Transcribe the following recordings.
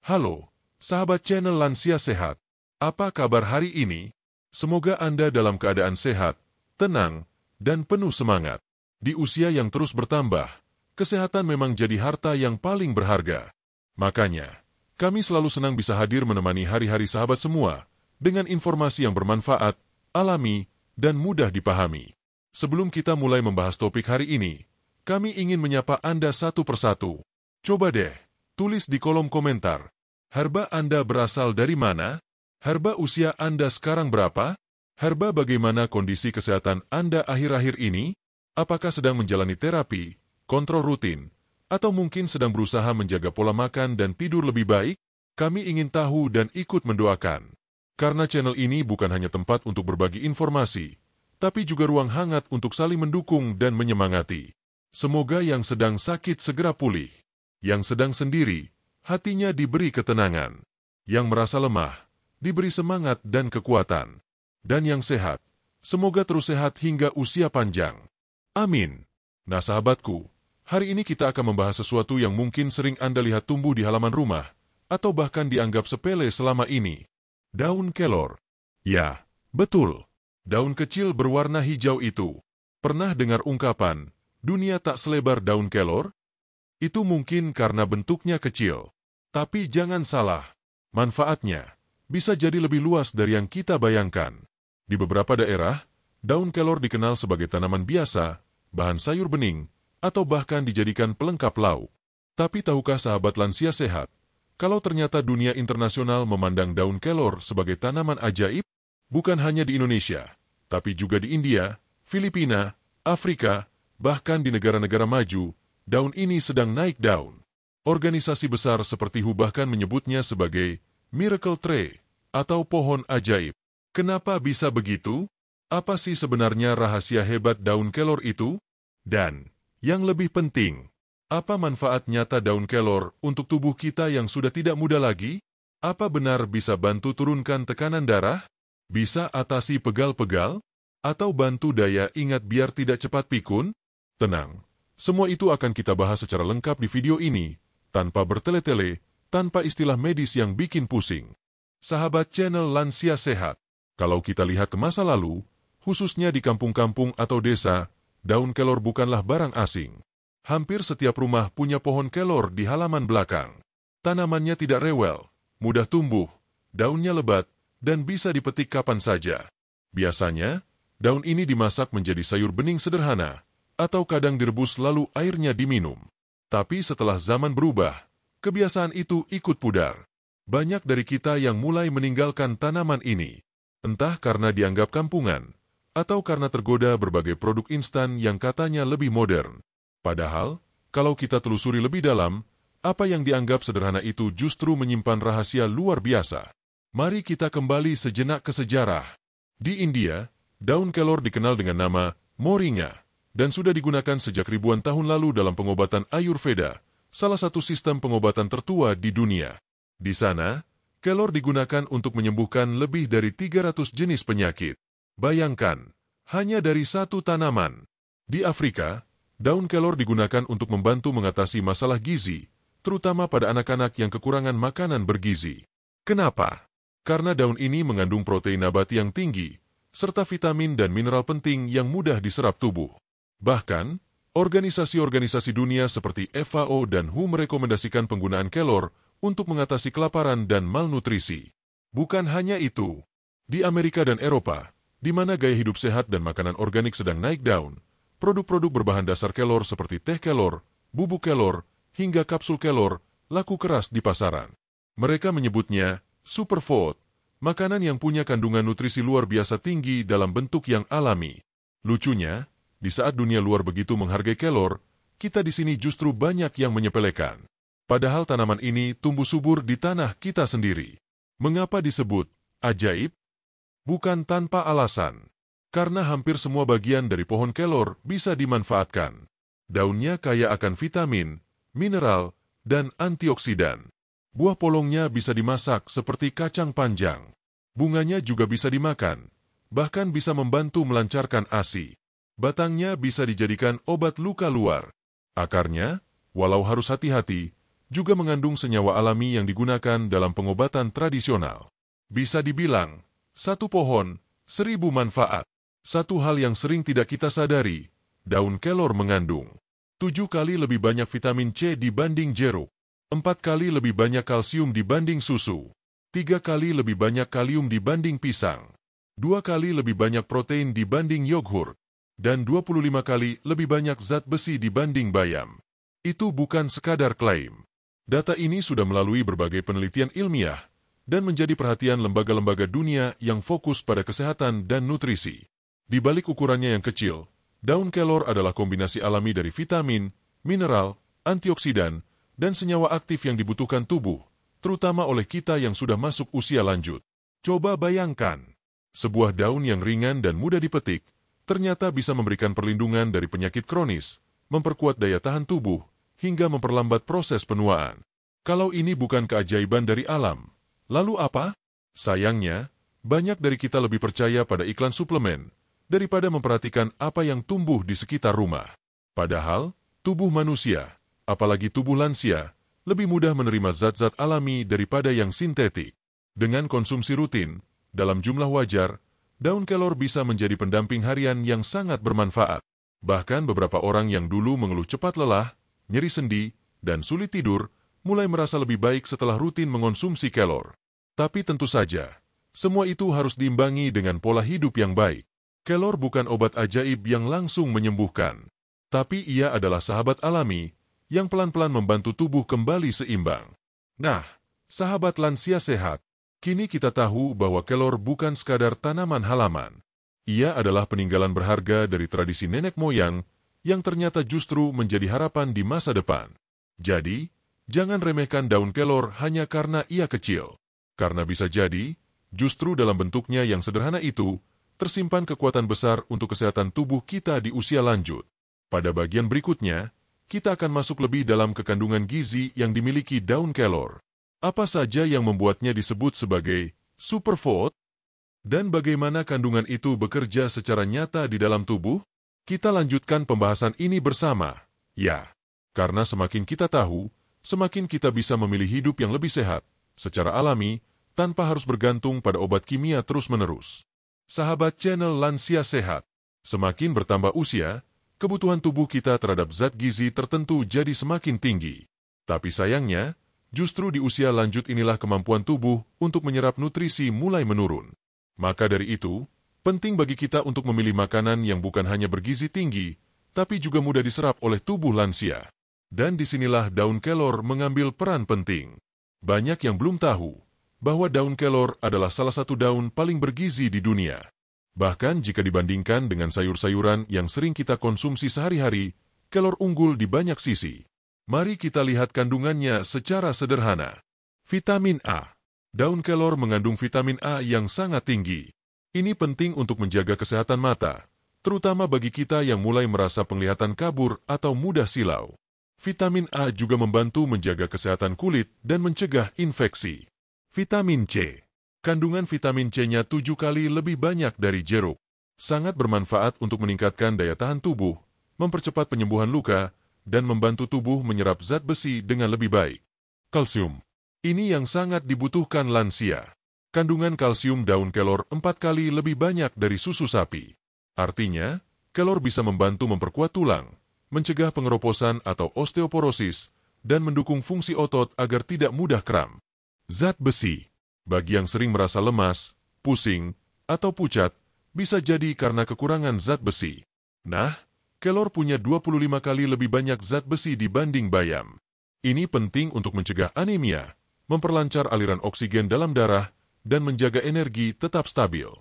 Halo, sahabat channel Lansia Sehat. Apa kabar hari ini? Semoga Anda dalam keadaan sehat, tenang, dan penuh semangat. Di usia yang terus bertambah, kesehatan memang jadi harta yang paling berharga. Makanya, kami selalu senang bisa hadir menemani hari-hari sahabat semua dengan informasi yang bermanfaat, alami, dan mudah dipahami. Sebelum kita mulai membahas topik hari ini, kami ingin menyapa Anda satu persatu. Coba deh, tulis di kolom komentar. Herba Anda berasal dari mana? Herba usia Anda sekarang berapa? Herba bagaimana kondisi kesehatan Anda akhir-akhir ini? Apakah sedang menjalani terapi, kontrol rutin, atau mungkin sedang berusaha menjaga pola makan dan tidur lebih baik? Kami ingin tahu dan ikut mendoakan. Karena channel ini bukan hanya tempat untuk berbagi informasi, tapi juga ruang hangat untuk saling mendukung dan menyemangati. Semoga yang sedang sakit segera pulih. Yang sedang sendiri, hatinya diberi ketenangan. Yang merasa lemah, diberi semangat dan kekuatan. Dan yang sehat, semoga terus sehat hingga usia panjang. Amin. Nah sahabatku, hari ini kita akan membahas sesuatu yang mungkin sering Anda lihat tumbuh di halaman rumah, atau bahkan dianggap sepele selama ini. Daun kelor. Ya, betul. Daun kecil berwarna hijau itu. Pernah dengar ungkapan, dunia tak selebar daun kelor? Itu mungkin karena bentuknya kecil. Tapi jangan salah, manfaatnya bisa jadi lebih luas dari yang kita bayangkan. Di beberapa daerah, daun kelor dikenal sebagai tanaman biasa, bahan sayur bening, atau bahkan dijadikan pelengkap lauk. Tapi tahukah sahabat Lansia Sehat, kalau ternyata dunia internasional memandang daun kelor sebagai tanaman ajaib? Bukan hanya di Indonesia, tapi juga di India, Filipina, Afrika, bahkan di negara-negara maju, daun ini sedang naik daun. Organisasi besar seperti WHO bahkan menyebutnya sebagai miracle tree atau pohon ajaib. Kenapa bisa begitu? Apa sih sebenarnya rahasia hebat daun kelor itu? Dan, yang lebih penting, apa manfaat nyata daun kelor untuk tubuh kita yang sudah tidak muda lagi? Apa benar bisa bantu turunkan tekanan darah? Bisa atasi pegal-pegal? Atau bantu daya ingat biar tidak cepat pikun? Tenang, semua itu akan kita bahas secara lengkap di video ini, tanpa bertele-tele, tanpa istilah medis yang bikin pusing. Sahabat channel Lansia Sehat, kalau kita lihat ke masa lalu, khususnya di kampung-kampung atau desa, daun kelor bukanlah barang asing. Hampir setiap rumah punya pohon kelor di halaman belakang. Tanamannya tidak rewel, mudah tumbuh, daunnya lebat, dan bisa dipetik kapan saja. Biasanya, daun ini dimasak menjadi sayur bening sederhana, atau kadang direbus lalu airnya diminum. Tapi setelah zaman berubah, kebiasaan itu ikut pudar. Banyak dari kita yang mulai meninggalkan tanaman ini, entah karena dianggap kampungan, atau karena tergoda berbagai produk instan yang katanya lebih modern. Padahal, kalau kita telusuri lebih dalam, apa yang dianggap sederhana itu justru menyimpan rahasia luar biasa. Mari kita kembali sejenak ke sejarah. Di India, daun kelor dikenal dengan nama moringa, dan sudah digunakan sejak ribuan tahun lalu dalam pengobatan Ayurveda, salah satu sistem pengobatan tertua di dunia. Di sana, kelor digunakan untuk menyembuhkan lebih dari 300 jenis penyakit. Bayangkan, hanya dari satu tanaman. Di Afrika, daun kelor digunakan untuk membantu mengatasi masalah gizi, terutama pada anak-anak yang kekurangan makanan bergizi. Kenapa? Karena daun ini mengandung protein nabati yang tinggi, serta vitamin dan mineral penting yang mudah diserap tubuh. Bahkan, organisasi-organisasi dunia seperti FAO dan WHO merekomendasikan penggunaan kelor untuk mengatasi kelaparan dan malnutrisi. Bukan hanya itu, di Amerika dan Eropa, di mana gaya hidup sehat dan makanan organik sedang naik daun, produk-produk berbahan dasar kelor seperti teh kelor, bubuk kelor, hingga kapsul kelor laku keras di pasaran. Mereka menyebutnya superfood, makanan yang punya kandungan nutrisi luar biasa tinggi dalam bentuk yang alami. Lucunya, di saat dunia luar begitu menghargai kelor, kita di sini justru banyak yang menyepelekan. Padahal tanaman ini tumbuh subur di tanah kita sendiri. Mengapa disebut ajaib? Bukan tanpa alasan. Karena hampir semua bagian dari pohon kelor bisa dimanfaatkan. Daunnya kaya akan vitamin, mineral, dan antioksidan. Buah polongnya bisa dimasak seperti kacang panjang. Bunganya juga bisa dimakan, bahkan bisa membantu melancarkan ASI. Batangnya bisa dijadikan obat luka luar. Akarnya, walau harus hati-hati, juga mengandung senyawa alami yang digunakan dalam pengobatan tradisional. Bisa dibilang, satu pohon, 1000 manfaat. Satu hal yang sering tidak kita sadari, daun kelor mengandung 7 kali lebih banyak vitamin C dibanding jeruk, 4 kali lebih banyak kalsium dibanding susu, 3 kali lebih banyak kalium dibanding pisang, 2 kali lebih banyak protein dibanding yogurt, dan 25 kali lebih banyak zat besi dibanding bayam. Itu bukan sekadar klaim. Data ini sudah melalui berbagai penelitian ilmiah dan menjadi perhatian lembaga-lembaga dunia yang fokus pada kesehatan dan nutrisi. Di balik ukurannya yang kecil, daun kelor adalah kombinasi alami dari vitamin, mineral, antioksidan, dan senyawa aktif yang dibutuhkan tubuh, terutama oleh kita yang sudah masuk usia lanjut. Coba bayangkan, sebuah daun yang ringan dan mudah dipetik, ternyata bisa memberikan perlindungan dari penyakit kronis, memperkuat daya tahan tubuh, hingga memperlambat proses penuaan. Kalau ini bukan keajaiban dari alam, lalu apa? Sayangnya, banyak dari kita lebih percaya pada iklan suplemen daripada memperhatikan apa yang tumbuh di sekitar rumah. Padahal, tubuh manusia, apalagi tubuh lansia, lebih mudah menerima zat-zat alami daripada yang sintetik. Dengan konsumsi rutin, dalam jumlah wajar, daun kelor bisa menjadi pendamping harian yang sangat bermanfaat. Bahkan beberapa orang yang dulu mengeluh cepat lelah, nyeri sendi, dan sulit tidur, mulai merasa lebih baik setelah rutin mengonsumsi kelor. Tapi tentu saja, semua itu harus diimbangi dengan pola hidup yang baik. Kelor bukan obat ajaib yang langsung menyembuhkan, tapi ia adalah sahabat alami yang pelan-pelan membantu tubuh kembali seimbang. Nah, sahabat lansia sehat, kini kita tahu bahwa kelor bukan sekadar tanaman halaman. Ia adalah peninggalan berharga dari tradisi nenek moyang yang ternyata justru menjadi harapan di masa depan. Jadi, jangan remehkan daun kelor hanya karena ia kecil. Karena bisa jadi, justru dalam bentuknya yang sederhana itu, tersimpan kekuatan besar untuk kesehatan tubuh kita di usia lanjut. Pada bagian berikutnya, kita akan masuk lebih dalam ke kandungan gizi yang dimiliki daun kelor. Apa saja yang membuatnya disebut sebagai superfood? Dan bagaimana kandungan itu bekerja secara nyata di dalam tubuh? Kita lanjutkan pembahasan ini bersama. Ya, karena semakin kita tahu, semakin kita bisa memilih hidup yang lebih sehat, secara alami, tanpa harus bergantung pada obat kimia terus-menerus. Sahabat channel Lansia Sehat, semakin bertambah usia, kebutuhan tubuh kita terhadap zat gizi tertentu jadi semakin tinggi. Tapi sayangnya, justru di usia lanjut inilah kemampuan tubuh untuk menyerap nutrisi mulai menurun. Maka dari itu, penting bagi kita untuk memilih makanan yang bukan hanya bergizi tinggi, tapi juga mudah diserap oleh tubuh lansia. Dan disinilah daun kelor mengambil peran penting. Banyak yang belum tahu bahwa daun kelor adalah salah satu daun paling bergizi di dunia. Bahkan jika dibandingkan dengan sayur-sayuran yang sering kita konsumsi sehari-hari, kelor unggul di banyak sisi. Mari kita lihat kandungannya secara sederhana. Vitamin A. Daun kelor mengandung vitamin A yang sangat tinggi. Ini penting untuk menjaga kesehatan mata, terutama bagi kita yang mulai merasa penglihatan kabur atau mudah silau. Vitamin A juga membantu menjaga kesehatan kulit dan mencegah infeksi. Vitamin C. Kandungan vitamin C-nya 7 kali lebih banyak dari jeruk. Sangat bermanfaat untuk meningkatkan daya tahan tubuh, mempercepat penyembuhan luka, dan membantu tubuh menyerap zat besi dengan lebih baik. Kalsium. Ini yang sangat dibutuhkan lansia. Kandungan kalsium daun kelor 4 kali lebih banyak dari susu sapi. Artinya, kelor bisa membantu memperkuat tulang, mencegah pengeroposan atau osteoporosis, dan mendukung fungsi otot agar tidak mudah kram. Zat besi. Bagi yang sering merasa lemas, pusing, atau pucat, bisa jadi karena kekurangan zat besi. Nah, kelor punya 25 kali lebih banyak zat besi dibanding bayam. Ini penting untuk mencegah anemia, memperlancar aliran oksigen dalam darah, dan menjaga energi tetap stabil.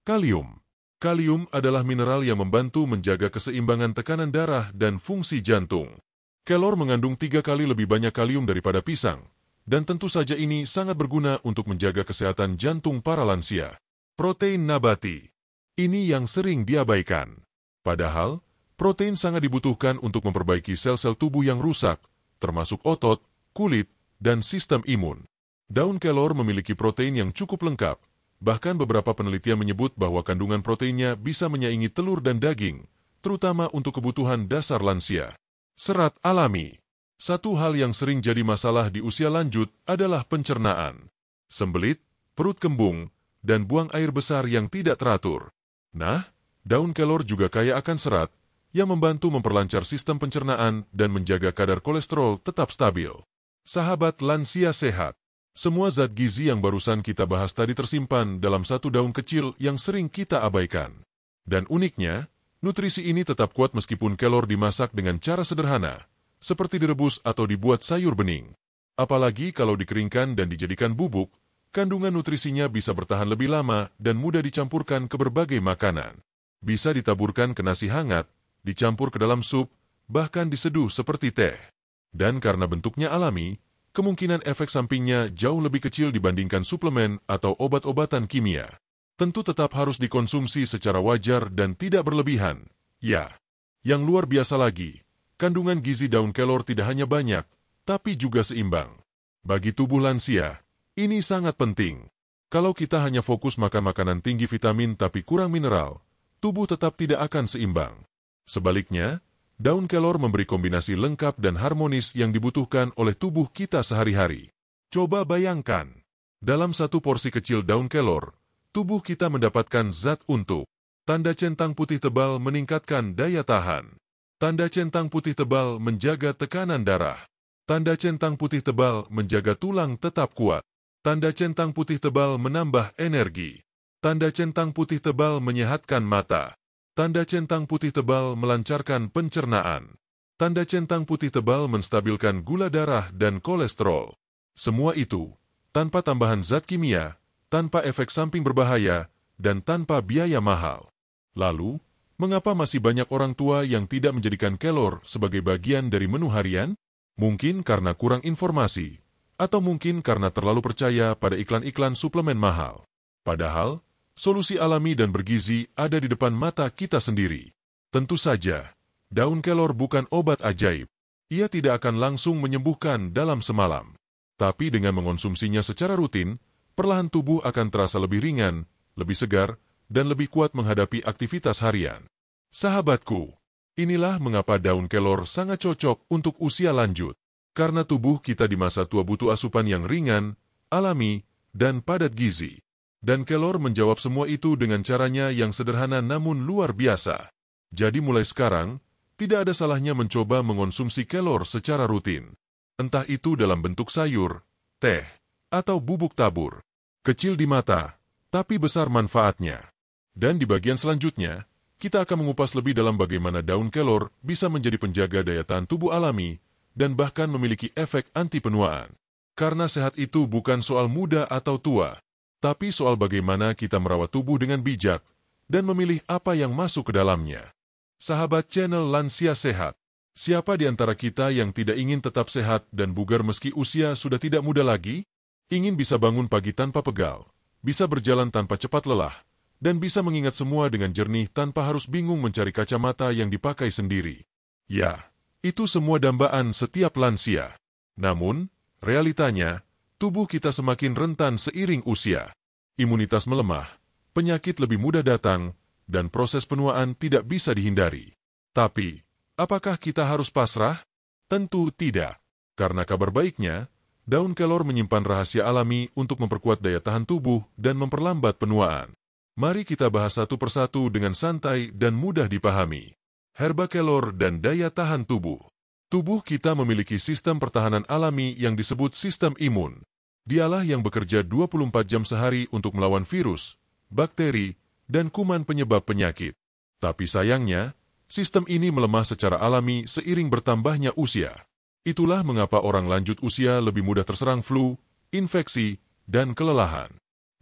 Kalium. Kalium adalah mineral yang membantu menjaga keseimbangan tekanan darah dan fungsi jantung. Kelor mengandung 3 kali lebih banyak kalium daripada pisang, dan tentu saja ini sangat berguna untuk menjaga kesehatan jantung para lansia. Protein nabati. Ini yang sering diabaikan. Padahal, protein sangat dibutuhkan untuk memperbaiki sel-sel tubuh yang rusak, termasuk otot, kulit, dan sistem imun. Daun kelor memiliki protein yang cukup lengkap, bahkan beberapa penelitian menyebut bahwa kandungan proteinnya bisa menyaingi telur dan daging, terutama untuk kebutuhan dasar lansia. Serat alami. Satu hal yang sering jadi masalah di usia lanjut adalah pencernaan. Sembelit, perut kembung, dan buang air besar yang tidak teratur. Nah, daun kelor juga kaya akan serat, yang membantu memperlancar sistem pencernaan dan menjaga kadar kolesterol tetap stabil. Sahabat lansia sehat, semua zat gizi yang barusan kita bahas tadi tersimpan dalam satu daun kecil yang sering kita abaikan. Dan uniknya, nutrisi ini tetap kuat meskipun kelor dimasak dengan cara sederhana, seperti direbus atau dibuat sayur bening. Apalagi kalau dikeringkan dan dijadikan bubuk, kandungan nutrisinya bisa bertahan lebih lama dan mudah dicampurkan ke berbagai makanan. Bisa ditaburkan ke nasi hangat, dicampur ke dalam sup, bahkan diseduh seperti teh. Dan karena bentuknya alami, kemungkinan efek sampingnya jauh lebih kecil dibandingkan suplemen atau obat-obatan kimia. Tentu tetap harus dikonsumsi secara wajar dan tidak berlebihan. Ya, yang luar biasa lagi, kandungan gizi daun kelor tidak hanya banyak, tapi juga seimbang. Bagi tubuh lansia, ini sangat penting. Kalau kita hanya fokus makan makanan tinggi vitamin tapi kurang mineral, tubuh tetap tidak akan seimbang. Sebaliknya, daun kelor memberi kombinasi lengkap dan harmonis yang dibutuhkan oleh tubuh kita sehari-hari. Coba bayangkan, dalam satu porsi kecil daun kelor, tubuh kita mendapatkan zat untuk tanda centang putih tebal meningkatkan daya tahan. Tanda centang putih tebal menjaga tekanan darah. Tanda centang putih tebal menjaga tulang tetap kuat. Tanda centang putih tebal menambah energi. Tanda centang putih tebal menyehatkan mata. Tanda centang putih tebal melancarkan pencernaan. Tanda centang putih tebal menstabilkan gula darah dan kolesterol. Semua itu tanpa tambahan zat kimia, tanpa efek samping berbahaya, dan tanpa biaya mahal. Lalu, mengapa masih banyak orang tua yang tidak menjadikan kelor sebagai bagian dari menu harian? Mungkin karena kurang informasi, atau mungkin karena terlalu percaya pada iklan-iklan suplemen mahal. Padahal, solusi alami dan bergizi ada di depan mata kita sendiri. Tentu saja, daun kelor bukan obat ajaib. Ia tidak akan langsung menyembuhkan dalam semalam. Tapi dengan mengonsumsinya secara rutin, perlahan tubuh akan terasa lebih ringan, lebih segar, dan lebih kuat menghadapi aktivitas harian. Sahabatku, inilah mengapa daun kelor sangat cocok untuk usia lanjut. Karena tubuh kita di masa tua butuh asupan yang ringan, alami, dan padat gizi. Dan kelor menjawab semua itu dengan caranya yang sederhana namun luar biasa. Jadi mulai sekarang, tidak ada salahnya mencoba mengonsumsi kelor secara rutin. Entah itu dalam bentuk sayur, teh, atau bubuk tabur. Kecil di mata, tapi besar manfaatnya. Dan di bagian selanjutnya, kita akan mengupas lebih dalam bagaimana daun kelor bisa menjadi penjaga daya tahan tubuh alami dan bahkan memiliki efek anti penuaan. Karena sehat itu bukan soal muda atau tua, tapi soal bagaimana kita merawat tubuh dengan bijak dan memilih apa yang masuk ke dalamnya. Sahabat channel Lansia Sehat, siapa di antara kita yang tidak ingin tetap sehat dan bugar meski usia sudah tidak muda lagi? Ingin bisa bangun pagi tanpa pegal, bisa berjalan tanpa cepat lelah, dan bisa mengingat semua dengan jernih tanpa harus bingung mencari kacamata yang dipakai sendiri. Ya, itu semua dambaan setiap lansia. Namun, realitanya, tubuh kita semakin rentan seiring usia. Imunitas melemah, penyakit lebih mudah datang, dan proses penuaan tidak bisa dihindari. Tapi, apakah kita harus pasrah? Tentu tidak. Karena kabar baiknya, daun kelor menyimpan rahasia alami untuk memperkuat daya tahan tubuh dan memperlambat penuaan. Mari kita bahas satu persatu dengan santai dan mudah dipahami. Herba kelor dan daya tahan tubuh. Tubuh kita memiliki sistem pertahanan alami yang disebut sistem imun. Dialah yang bekerja 24 jam sehari untuk melawan virus, bakteri, dan kuman penyebab penyakit. Tapi sayangnya, sistem ini melemah secara alami seiring bertambahnya usia. Itulah mengapa orang lanjut usia lebih mudah terserang flu, infeksi, dan kelelahan.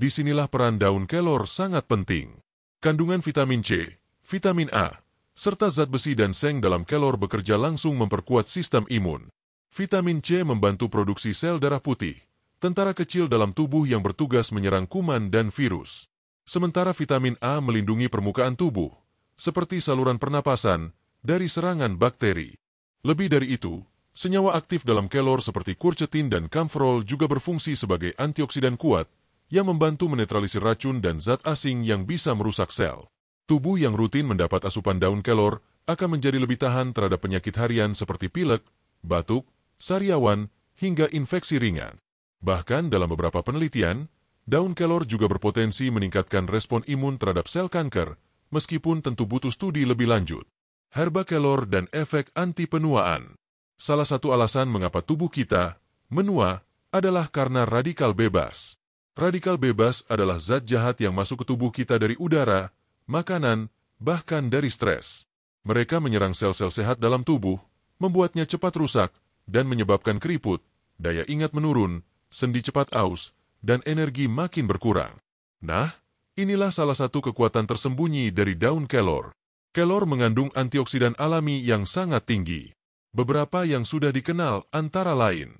Disinilah peran daun kelor sangat penting. Kandungan vitamin C, vitamin A, serta zat besi dan seng dalam kelor bekerja langsung memperkuat sistem imun. Vitamin C membantu produksi sel darah putih, tentara kecil dalam tubuh yang bertugas menyerang kuman dan virus. Sementara vitamin A melindungi permukaan tubuh, seperti saluran pernapasan, dari serangan bakteri. Lebih dari itu, senyawa aktif dalam kelor seperti quercetin dan camphorol juga berfungsi sebagai antioksidan kuat yang membantu menetralisir racun dan zat asing yang bisa merusak sel. Tubuh yang rutin mendapat asupan daun kelor akan menjadi lebih tahan terhadap penyakit harian seperti pilek, batuk, sariawan, hingga infeksi ringan. Bahkan dalam beberapa penelitian, daun kelor juga berpotensi meningkatkan respon imun terhadap sel kanker, meskipun tentu butuh studi lebih lanjut. Herba kelor dan efek anti-penuaan. Salah satu alasan mengapa tubuh kita menua adalah karena radikal bebas. Radikal bebas adalah zat jahat yang masuk ke tubuh kita dari udara, makanan, bahkan dari stres. Mereka menyerang sel-sel sehat dalam tubuh, membuatnya cepat rusak, dan menyebabkan keriput, daya ingat menurun, sendi cepat aus, dan energi makin berkurang. Nah, inilah salah satu kekuatan tersembunyi dari daun kelor. Kelor mengandung antioksidan alami yang sangat tinggi. Beberapa yang sudah dikenal antara lain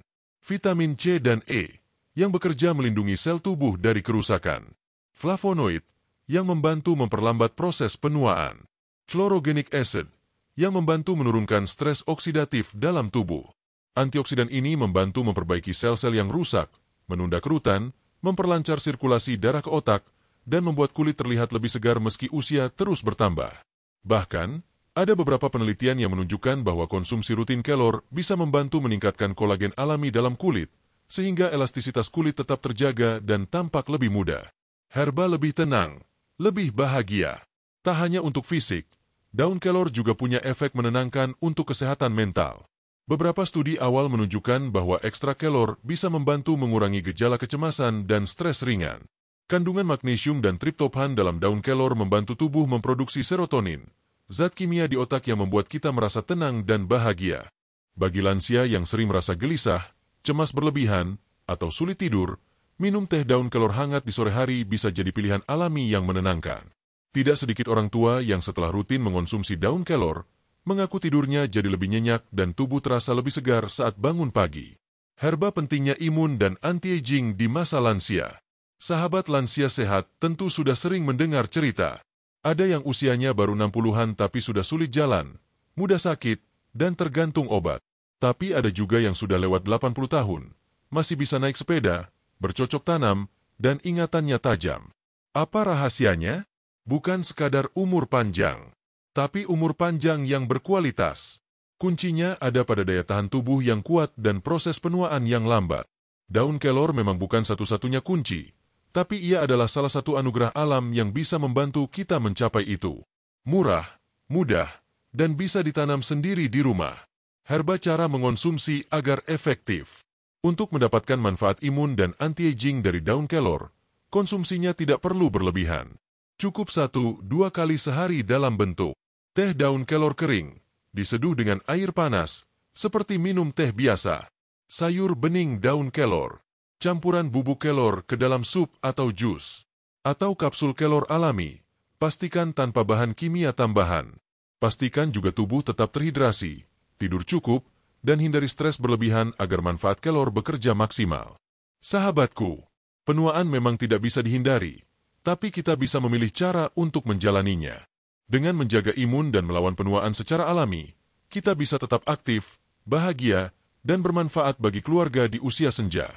vitamin C dan E, yang bekerja melindungi sel tubuh dari kerusakan. Flavonoid, yang membantu memperlambat proses penuaan. Chlorogenic acid, yang membantu menurunkan stres oksidatif dalam tubuh. Antioksidan ini membantu memperbaiki sel-sel yang rusak, menunda kerutan, memperlancar sirkulasi darah ke otak, dan membuat kulit terlihat lebih segar meski usia terus bertambah. Bahkan, ada beberapa penelitian yang menunjukkan bahwa konsumsi rutin kelor bisa membantu meningkatkan kolagen alami dalam kulit, sehingga elastisitas kulit tetap terjaga dan tampak lebih muda. Herba lebih tenang, lebih bahagia. Tak hanya untuk fisik, daun kelor juga punya efek menenangkan untuk kesehatan mental. Beberapa studi awal menunjukkan bahwa ekstrak kelor bisa membantu mengurangi gejala kecemasan dan stres ringan. Kandungan magnesium dan triptofan dalam daun kelor membantu tubuh memproduksi serotonin, zat kimia di otak yang membuat kita merasa tenang dan bahagia. Bagi lansia yang sering merasa gelisah, cemas berlebihan, atau sulit tidur, minum teh daun kelor hangat di sore hari bisa jadi pilihan alami yang menenangkan. Tidak sedikit orang tua yang setelah rutin mengonsumsi daun kelor, mengaku tidurnya jadi lebih nyenyak dan tubuh terasa lebih segar saat bangun pagi. Herba pentingnya imun dan anti-aging di masa lansia. Sahabat lansia sehat tentu sudah sering mendengar cerita. Ada yang usianya baru 60-an tapi sudah sulit jalan, mudah sakit, dan tergantung obat. Tapi ada juga yang sudah lewat 80 tahun, masih bisa naik sepeda, bercocok tanam, dan ingatannya tajam. Apa rahasianya? Bukan sekadar umur panjang, tapi umur panjang yang berkualitas. Kuncinya ada pada daya tahan tubuh yang kuat dan proses penuaan yang lambat. Daun kelor memang bukan satu-satunya kunci, tapi ia adalah salah satu anugerah alam yang bisa membantu kita mencapai itu. Murah, mudah, dan bisa ditanam sendiri di rumah. Herba cara mengonsumsi agar efektif. Untuk mendapatkan manfaat imun dan anti-aging dari daun kelor, konsumsinya tidak perlu berlebihan. Cukup 1-2 kali sehari dalam bentuk teh daun kelor kering, diseduh dengan air panas, seperti minum teh biasa. Sayur bening daun kelor, campuran bubuk kelor ke dalam sup atau jus, atau kapsul kelor alami, pastikan tanpa bahan kimia tambahan. Pastikan juga tubuh tetap terhidrasi, tidur cukup, dan hindari stres berlebihan agar manfaat kelor bekerja maksimal. Sahabatku, penuaan memang tidak bisa dihindari, tapi kita bisa memilih cara untuk menjalaninya. Dengan menjaga imun dan melawan penuaan secara alami, kita bisa tetap aktif, bahagia, dan bermanfaat bagi keluarga di usia senja.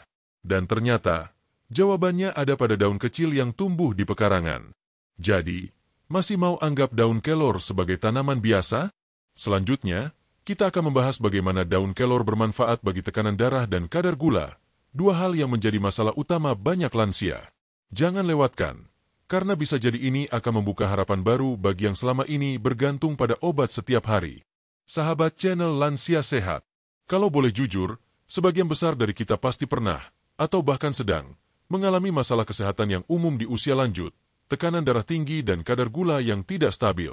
Dan ternyata, jawabannya ada pada daun kecil yang tumbuh di pekarangan. Jadi, masih mau anggap daun kelor sebagai tanaman biasa? Selanjutnya, kita akan membahas bagaimana daun kelor bermanfaat bagi tekanan darah dan kadar gula, dua hal yang menjadi masalah utama banyak lansia. Jangan lewatkan, karena bisa jadi ini akan membuka harapan baru bagi yang selama ini bergantung pada obat setiap hari. Sahabat channel Lansia Sehat, kalau boleh jujur, sebagian besar dari kita pasti pernah, atau bahkan sedang, mengalami masalah kesehatan yang umum di usia lanjut, tekanan darah tinggi dan kadar gula yang tidak stabil.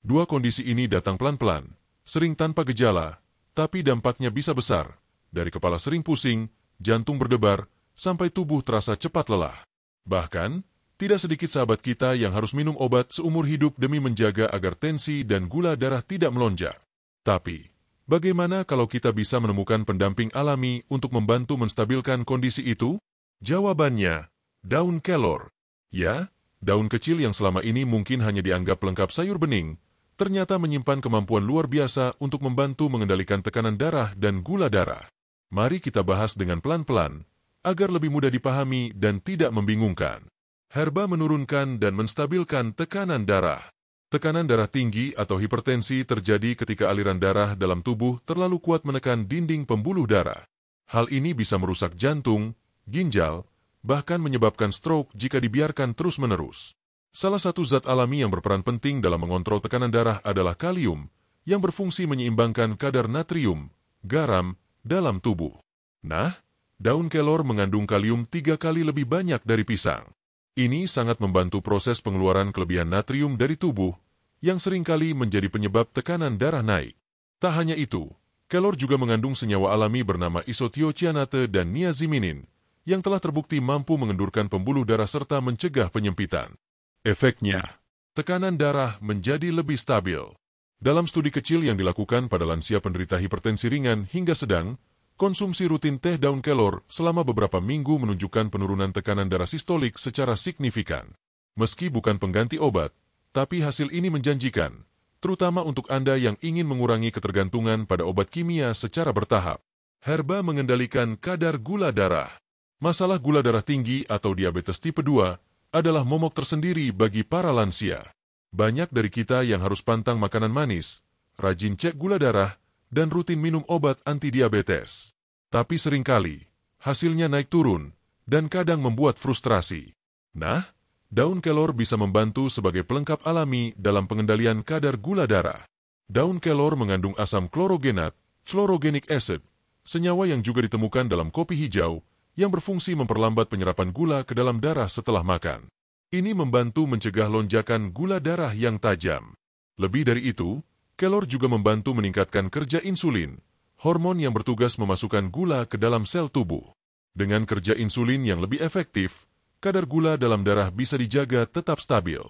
Dua kondisi ini datang pelan-pelan, sering tanpa gejala, tapi dampaknya bisa besar, dari kepala sering pusing, jantung berdebar, sampai tubuh terasa cepat lelah. Bahkan, tidak sedikit sahabat kita yang harus minum obat seumur hidup demi menjaga agar tensi dan gula darah tidak melonjak. Tapi, bagaimana kalau kita bisa menemukan pendamping alami untuk membantu menstabilkan kondisi itu? Jawabannya, daun kelor. Ya, daun kecil yang selama ini mungkin hanya dianggap pelengkap sayur bening, ternyata menyimpan kemampuan luar biasa untuk membantu mengendalikan tekanan darah dan gula darah. Mari kita bahas dengan pelan-pelan, agar lebih mudah dipahami dan tidak membingungkan. Herba menurunkan dan menstabilkan tekanan darah. Tekanan darah tinggi atau hipertensi terjadi ketika aliran darah dalam tubuh terlalu kuat menekan dinding pembuluh darah. Hal ini bisa merusak jantung, ginjal, bahkan menyebabkan stroke jika dibiarkan terus-menerus. Salah satu zat alami yang berperan penting dalam mengontrol tekanan darah adalah kalium, yang berfungsi menyeimbangkan kadar natrium, garam, dalam tubuh. Nah, daun kelor mengandung kalium 3 kali lebih banyak dari pisang. Ini sangat membantu proses pengeluaran kelebihan natrium dari tubuh, yang seringkali menjadi penyebab tekanan darah naik. Tak hanya itu, kelor juga mengandung senyawa alami bernama isotiocianate dan niaziminin, yang telah terbukti mampu mengendurkan pembuluh darah serta mencegah penyempitan. Efeknya, tekanan darah menjadi lebih stabil. Dalam studi kecil yang dilakukan pada lansia penderita hipertensi ringan hingga sedang, konsumsi rutin teh daun kelor selama beberapa minggu menunjukkan penurunan tekanan darah sistolik secara signifikan. Meski bukan pengganti obat, tapi hasil ini menjanjikan, terutama untuk Anda yang ingin mengurangi ketergantungan pada obat kimia secara bertahap. Herba mengendalikan kadar gula darah. Masalah gula darah tinggi atau diabetes tipe 2 adalah momok tersendiri bagi para lansia. Banyak dari kita yang harus pantang makanan manis, rajin cek gula darah, dan rutin minum obat anti-diabetes. Tapi seringkali, hasilnya naik turun, dan kadang membuat frustrasi. Nah, daun kelor bisa membantu sebagai pelengkap alami dalam pengendalian kadar gula darah. Daun kelor mengandung asam klorogenat, chlorogenic acid, senyawa yang juga ditemukan dalam kopi hijau, yang berfungsi memperlambat penyerapan gula ke dalam darah setelah makan. Ini membantu mencegah lonjakan gula darah yang tajam. Lebih dari itu, kelor juga membantu meningkatkan kerja insulin, hormon yang bertugas memasukkan gula ke dalam sel tubuh. Dengan kerja insulin yang lebih efektif, kadar gula dalam darah bisa dijaga tetap stabil.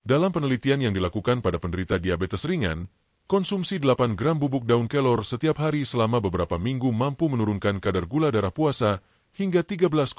Dalam penelitian yang dilakukan pada penderita diabetes ringan, konsumsi 8 gram bubuk daun kelor setiap hari selama beberapa minggu mampu menurunkan kadar gula darah puasa hingga 13,5%.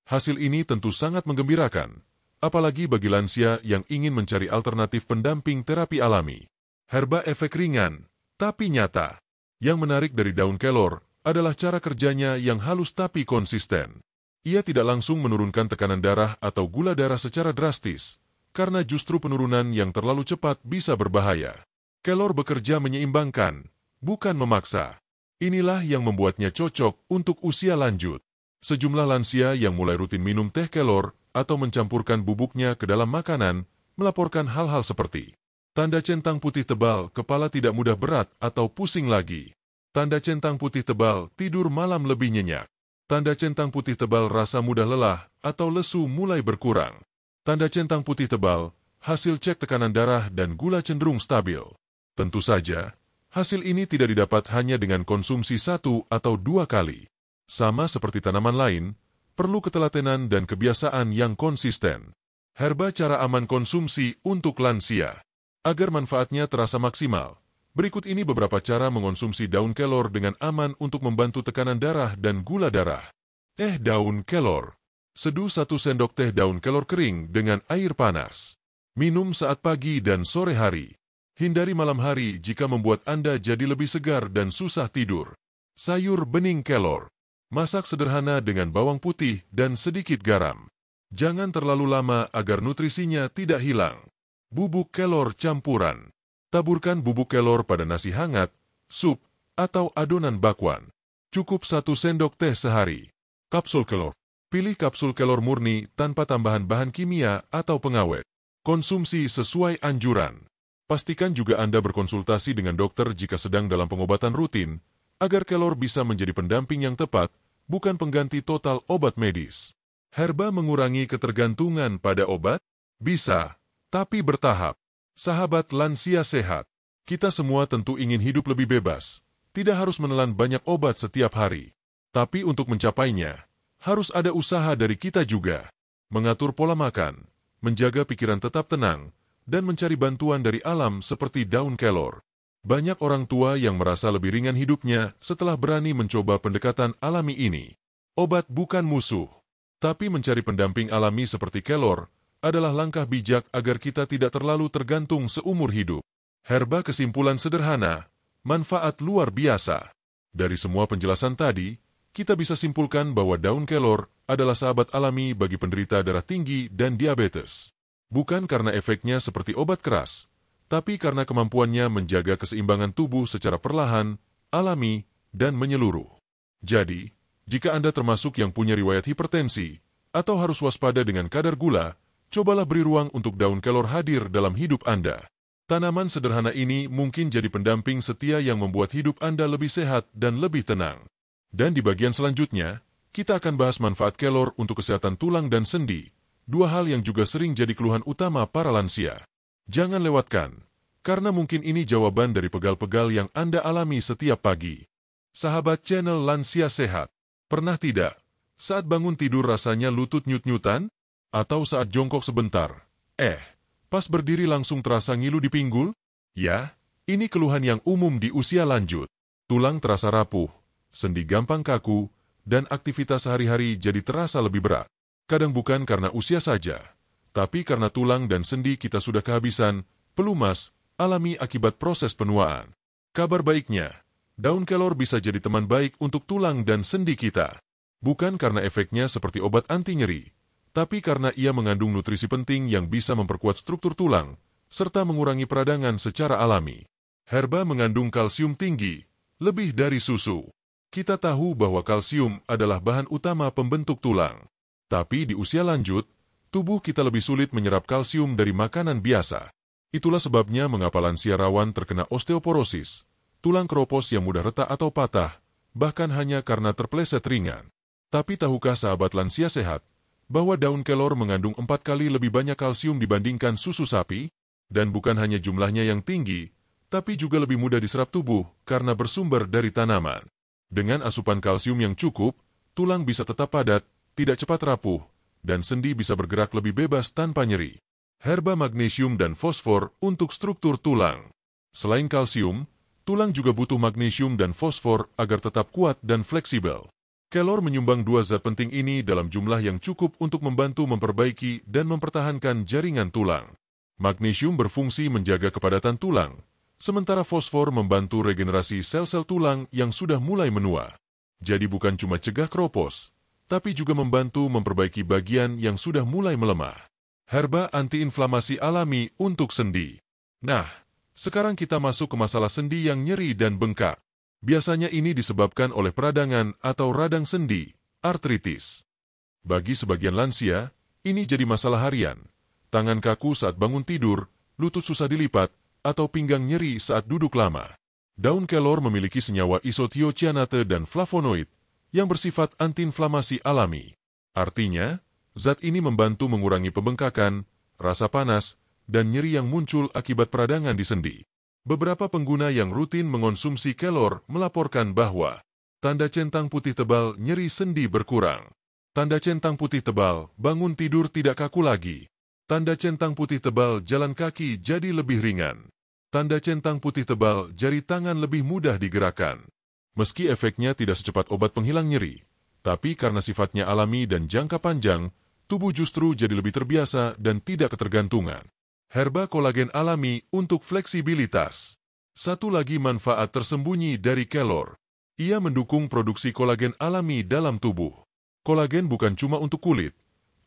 Hasil ini tentu sangat menggembirakan, apalagi bagi lansia yang ingin mencari alternatif pendamping terapi alami. Herba efek ringan, tapi nyata. Yang menarik dari daun kelor adalah cara kerjanya yang halus tapi konsisten. Ia tidak langsung menurunkan tekanan darah atau gula darah secara drastis, karena justru penurunan yang terlalu cepat bisa berbahaya. Kelor bekerja menyeimbangkan, bukan memaksa. Inilah yang membuatnya cocok untuk usia lanjut. Sejumlah lansia yang mulai rutin minum teh kelor atau mencampurkan bubuknya ke dalam makanan melaporkan hal-hal seperti tanda centang putih tebal, kepala tidak mudah berat atau pusing lagi. Tanda centang putih tebal, tidur malam lebih nyenyak. Tanda centang putih tebal, rasa mudah lelah atau lesu mulai berkurang. Tanda centang putih tebal, hasil cek tekanan darah dan gula cenderung stabil. Tentu saja, hasil ini tidak didapat hanya dengan konsumsi 1 atau 2 kali. Sama seperti tanaman lain, perlu ketelatenan dan kebiasaan yang konsisten. Herba cara aman konsumsi untuk lansia. Agar manfaatnya terasa maksimal, berikut ini beberapa cara mengonsumsi daun kelor dengan aman untuk membantu tekanan darah dan gula darah. Teh daun kelor. Seduh 1 sendok teh daun kelor kering dengan air panas. Minum saat pagi dan sore hari. Hindari malam hari jika membuat Anda jadi lebih segar dan susah tidur. Sayur bening kelor. Masak sederhana dengan bawang putih dan sedikit garam. Jangan terlalu lama agar nutrisinya tidak hilang. Bubuk kelor campuran. Taburkan bubuk kelor pada nasi hangat, sup, atau adonan bakwan. Cukup 1 sendok teh sehari. Kapsul kelor. Pilih kapsul kelor murni tanpa tambahan bahan kimia atau pengawet. Konsumsi sesuai anjuran. Pastikan juga Anda berkonsultasi dengan dokter jika sedang dalam pengobatan rutin, agar kelor bisa menjadi pendamping yang tepat, bukan pengganti total obat medis. Herba mengurangi ketergantungan pada obat? Bisa, tapi bertahap. Sahabat lansia sehat, kita semua tentu ingin hidup lebih bebas, tidak harus menelan banyak obat setiap hari. Tapi untuk mencapainya, harus ada usaha dari kita juga. Mengatur pola makan, menjaga pikiran tetap tenang, dan mencari bantuan dari alam seperti daun kelor. Banyak orang tua yang merasa lebih ringan hidupnya setelah berani mencoba pendekatan alami ini. Obat bukan musuh, tapi mencari pendamping alami seperti kelor adalah langkah bijak agar kita tidak terlalu tergantung seumur hidup. Herba kesimpulan sederhana, manfaat luar biasa. Dari semua penjelasan tadi, kita bisa simpulkan bahwa daun kelor adalah sahabat alami bagi penderita darah tinggi dan diabetes. Bukan karena efeknya seperti obat keras, tapi karena kemampuannya menjaga keseimbangan tubuh secara perlahan, alami, dan menyeluruh. Jadi, jika Anda termasuk yang punya riwayat hipertensi, atau harus waspada dengan kadar gula, cobalah beri ruang untuk daun kelor hadir dalam hidup Anda. Tanaman sederhana ini mungkin jadi pendamping setia yang membuat hidup Anda lebih sehat dan lebih tenang. Dan di bagian selanjutnya, kita akan bahas manfaat kelor untuk kesehatan tulang dan sendi, dua hal yang juga sering jadi keluhan utama para lansia. Jangan lewatkan, karena mungkin ini jawaban dari pegal-pegal yang Anda alami setiap pagi. Sahabat channel Lansia Sehat, pernah tidak, saat bangun tidur rasanya lutut nyut-nyutan? Atau saat jongkok sebentar, pas berdiri langsung terasa ngilu di pinggul? Ya, ini keluhan yang umum di usia lanjut. Tulang terasa rapuh, sendi gampang kaku, dan aktivitas sehari-hari jadi terasa lebih berat. Kadang bukan karena usia saja, tapi karena tulang dan sendi kita sudah kehabisan, pelumas, alami akibat proses penuaan. Kabar baiknya, daun kelor bisa jadi teman baik untuk tulang dan sendi kita. Bukan karena efeknya seperti obat anti nyeri, tapi karena ia mengandung nutrisi penting yang bisa memperkuat struktur tulang, serta mengurangi peradangan secara alami. Herba mengandung kalsium tinggi, lebih dari susu. Kita tahu bahwa kalsium adalah bahan utama pembentuk tulang. Tapi di usia lanjut, tubuh kita lebih sulit menyerap kalsium dari makanan biasa. Itulah sebabnya mengapa lansia rawan terkena osteoporosis, tulang keropos yang mudah retak atau patah, bahkan hanya karena terpeleset ringan. Tapi tahukah sahabat lansia sehat, bahwa daun kelor mengandung 4 kali lebih banyak kalsium dibandingkan susu sapi, dan bukan hanya jumlahnya yang tinggi, tapi juga lebih mudah diserap tubuh karena bersumber dari tanaman. Dengan asupan kalsium yang cukup, tulang bisa tetap padat, tidak cepat rapuh, dan sendi bisa bergerak lebih bebas tanpa nyeri. Herba magnesium dan fosfor untuk struktur tulang. Selain kalsium, tulang juga butuh magnesium dan fosfor agar tetap kuat dan fleksibel. Kelor menyumbang dua zat penting ini dalam jumlah yang cukup untuk membantu memperbaiki dan mempertahankan jaringan tulang. Magnesium berfungsi menjaga kepadatan tulang, sementara fosfor membantu regenerasi sel-sel tulang yang sudah mulai menua. Jadi bukan cuma cegah keropos, tapi juga membantu memperbaiki bagian yang sudah mulai melemah. Herba antiinflamasi alami untuk sendi. Nah, sekarang kita masuk ke masalah sendi yang nyeri dan bengkak. Biasanya ini disebabkan oleh peradangan atau radang sendi, artritis. Bagi sebagian lansia, ini jadi masalah harian. Tangan kaku saat bangun tidur, lutut susah dilipat, atau pinggang nyeri saat duduk lama. Daun kelor memiliki senyawa isothiocyanate dan flavonoid yang bersifat antiinflamasi alami. Artinya, zat ini membantu mengurangi pembengkakan, rasa panas, dan nyeri yang muncul akibat peradangan di sendi. Beberapa pengguna yang rutin mengonsumsi kelor melaporkan bahwa tanda centang putih tebal nyeri sendi berkurang. Tanda centang putih tebal bangun tidur tidak kaku lagi. Tanda centang putih tebal jalan kaki jadi lebih ringan. Tanda centang putih tebal jari tangan lebih mudah digerakkan. Meski efeknya tidak secepat obat penghilang nyeri, tapi karena sifatnya alami dan jangka panjang, tubuh justru jadi lebih terbiasa dan tidak ketergantungan. Herba kolagen alami untuk fleksibilitas. Satu lagi manfaat tersembunyi dari kelor. Ia mendukung produksi kolagen alami dalam tubuh. Kolagen bukan cuma untuk kulit,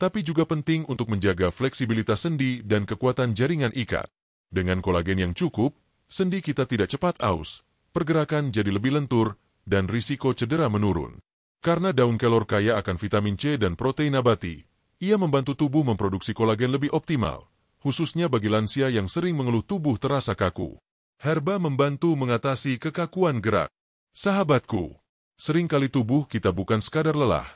tapi juga penting untuk menjaga fleksibilitas sendi dan kekuatan jaringan ikat. Dengan kolagen yang cukup, sendi kita tidak cepat aus, pergerakan jadi lebih lentur, dan risiko cedera menurun. Karena daun kelor kaya akan vitamin C dan protein nabati, ia membantu tubuh memproduksi kolagen lebih optimal, khususnya bagi lansia yang sering mengeluh tubuh terasa kaku. Herba membantu mengatasi kekakuan gerak. Sahabatku, seringkali tubuh kita bukan sekadar lelah,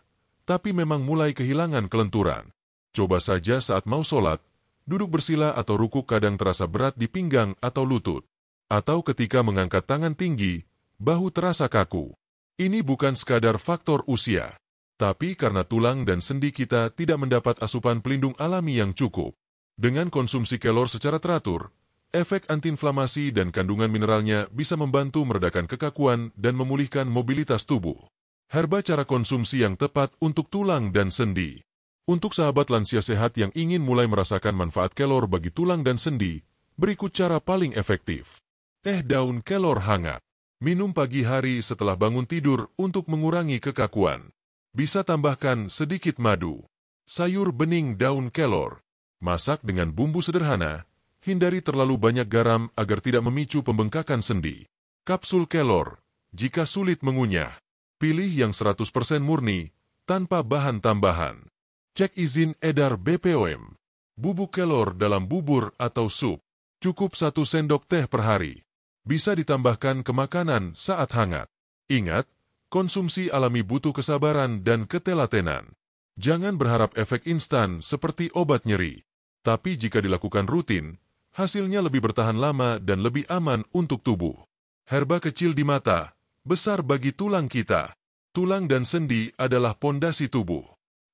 tapi memang mulai kehilangan kelenturan. Coba saja saat mau sholat, duduk bersila atau rukuk kadang terasa berat di pinggang atau lutut. Atau ketika mengangkat tangan tinggi, bahu terasa kaku. Ini bukan sekadar faktor usia, tapi karena tulang dan sendi kita tidak mendapat asupan pelindung alami yang cukup. Dengan konsumsi kelor secara teratur, efek antiinflamasi dan kandungan mineralnya bisa membantu meredakan kekakuan dan memulihkan mobilitas tubuh. Herba cara konsumsi yang tepat untuk tulang dan sendi. Untuk sahabat lansia sehat yang ingin mulai merasakan manfaat kelor bagi tulang dan sendi, berikut cara paling efektif. Teh daun kelor hangat. Minum pagi hari setelah bangun tidur untuk mengurangi kekakuan. Bisa tambahkan sedikit madu. Sayur bening daun kelor. Masak dengan bumbu sederhana, hindari terlalu banyak garam agar tidak memicu pembengkakan sendi. Kapsul kelor, jika sulit mengunyah, pilih yang 100% murni, tanpa bahan tambahan. Cek izin edar BPOM. Bubuk kelor dalam bubur atau sup. Cukup 1 sendok teh per hari. Bisa ditambahkan ke makanan saat hangat. Ingat, konsumsi alami butuh kesabaran dan ketelatenan. Jangan berharap efek instan seperti obat nyeri. Tapi jika dilakukan rutin, hasilnya lebih bertahan lama dan lebih aman untuk tubuh. Herba kecil di mata, besar bagi tulang kita. Tulang dan sendi adalah pondasi tubuh.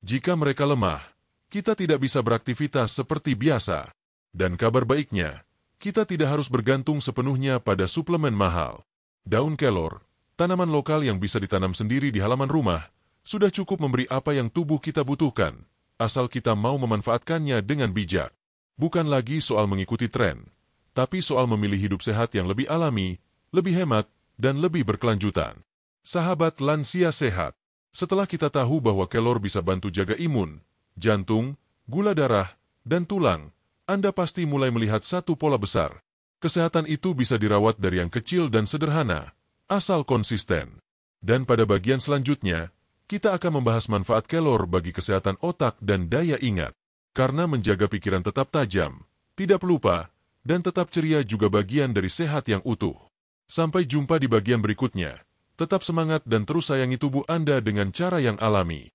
Jika mereka lemah, kita tidak bisa beraktivitas seperti biasa. Dan kabar baiknya, kita tidak harus bergantung sepenuhnya pada suplemen mahal. Daun kelor, tanaman lokal yang bisa ditanam sendiri di halaman rumah, sudah cukup memberi apa yang tubuh kita butuhkan, asal kita mau memanfaatkannya dengan bijak. Bukan lagi soal mengikuti tren, tapi soal memilih hidup sehat yang lebih alami, lebih hemat, dan lebih berkelanjutan. Sahabat lansia sehat, setelah kita tahu bahwa kelor bisa bantu jaga imun, jantung, gula darah, dan tulang, Anda pasti mulai melihat satu pola besar. Kesehatan itu bisa dirawat dari yang kecil dan sederhana, asal konsisten. Dan pada bagian selanjutnya, kita akan membahas manfaat kelor bagi kesehatan otak dan daya ingat. Karena menjaga pikiran tetap tajam, tidak pelupa, dan tetap ceria juga bagian dari sehat yang utuh. Sampai jumpa di bagian berikutnya. Tetap semangat dan terus sayangi tubuh Anda dengan cara yang alami.